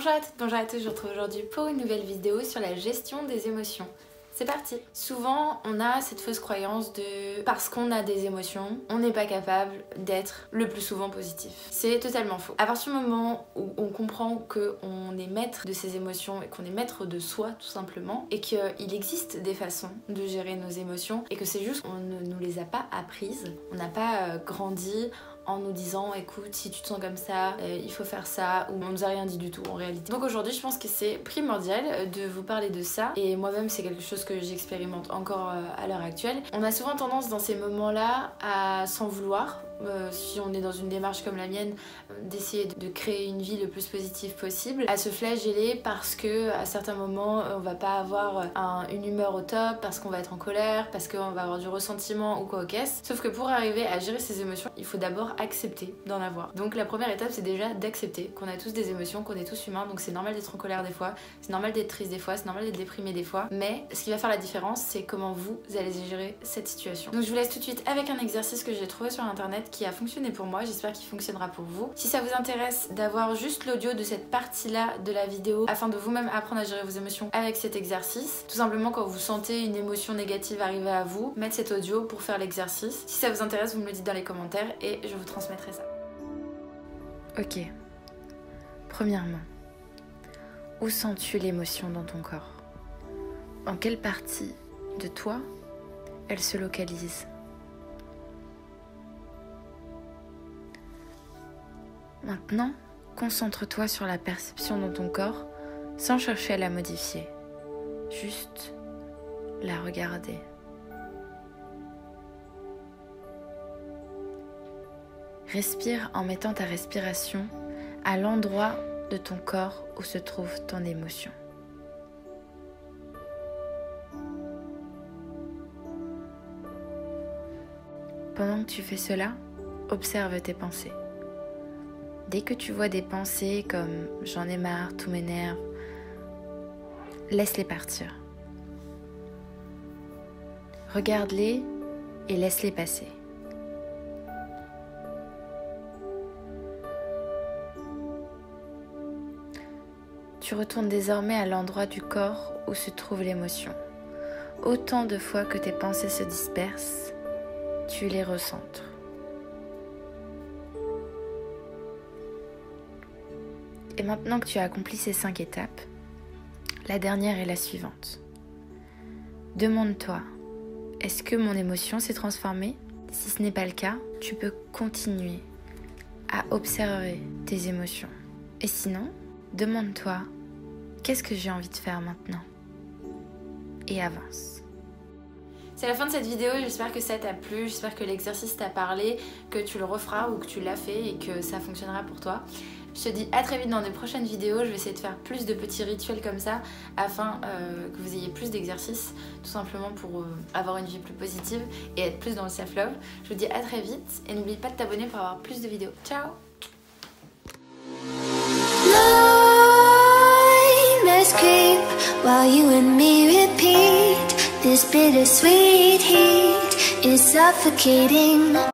Bonjour à toutes, bonjour à tous, je vous retrouve aujourd'hui pour une nouvelle vidéo sur la gestion des émotions. C'est parti! Souvent, on a cette fausse croyance de parce qu'on a des émotions, on n'est pas capable d'être le plus souvent positif. C'est totalement faux. À partir du moment où on comprend qu'on est maître de ses émotions et qu'on est maître de soi tout simplement, et qu'il existe des façons de gérer nos émotions et que c'est juste qu'on ne nous les a pas apprises, on n'a pas grandi en nous disant écoute, si tu te sens comme ça, il faut faire ça, ou on nous a rien dit du tout en réalité. Donc aujourd'hui je pense que c'est primordial de vous parler de ça, et moi-même c'est quelque chose que j'expérimente encore à l'heure actuelle. On a souvent tendance dans ces moments-là à s'en vouloir, si on est dans une démarche comme la mienne, d'essayer de créer une vie le plus positive possible, à se flageller parce que à certains moments on va pas avoir une humeur au top, parce qu'on va être en colère, parce qu'on va avoir du ressentiment ou quoi au caisse. Sauf que pour arriver à gérer ses émotions, il faut d'abord accepter d'en avoir. Donc la première étape c'est déjà d'accepter qu'on a tous des émotions, qu'on est tous humains, donc c'est normal d'être en colère des fois, c'est normal d'être triste des fois, c'est normal d'être déprimé des fois, mais ce qui va faire la différence c'est comment vous allez gérer cette situation. Donc je vous laisse tout de suite avec un exercice que j'ai trouvé sur internet qui a fonctionné pour moi, j'espère qu'il fonctionnera pour vous. Si ça vous intéresse d'avoir juste l'audio de cette partie-là de la vidéo afin de vous-même apprendre à gérer vos émotions avec cet exercice, tout simplement quand vous sentez une émotion négative arriver à vous, mettre cet audio pour faire l'exercice. Si ça vous intéresse, vous me le dites dans les commentaires et je vous transmettrai ça. Ok. Premièrement, où sens-tu l'émotion dans ton corps? En quelle partie de toi elle se localise? Maintenant, concentre-toi sur la perception dans ton corps sans chercher à la modifier. Juste la regarder. Respire en mettant ta respiration à l'endroit de ton corps où se trouve ton émotion. Pendant que tu fais cela, observe tes pensées. Dès que tu vois des pensées comme « j'en ai marre, tout m'énerve », laisse-les partir. Regarde-les et laisse-les passer. Tu retournes désormais à l'endroit du corps où se trouve l'émotion. Autant de fois que tes pensées se dispersent, tu les recentres. Et maintenant que tu as accompli ces 5 étapes, la dernière est la suivante. Demande-toi, est-ce que mon émotion s'est transformée? Si ce n'est pas le cas, tu peux continuer à observer tes émotions. Et sinon, demande-toi, qu'est-ce que j'ai envie de faire maintenant? Et avance. C'est la fin de cette vidéo, j'espère que ça t'a plu, j'espère que l'exercice t'a parlé, que tu le referas ou que tu l'as fait et que ça fonctionnera pour toi. Je te dis à très vite dans de prochaines vidéos, je vais essayer de faire plus de petits rituels comme ça afin que vous ayez plus d'exercices, tout simplement pour avoir une vie plus positive et être plus dans le self-love. Je vous dis à très vite et n'oublie pas de t'abonner pour avoir plus de vidéos. Ciao! While you and me repeat, this bittersweet heat is suffocating.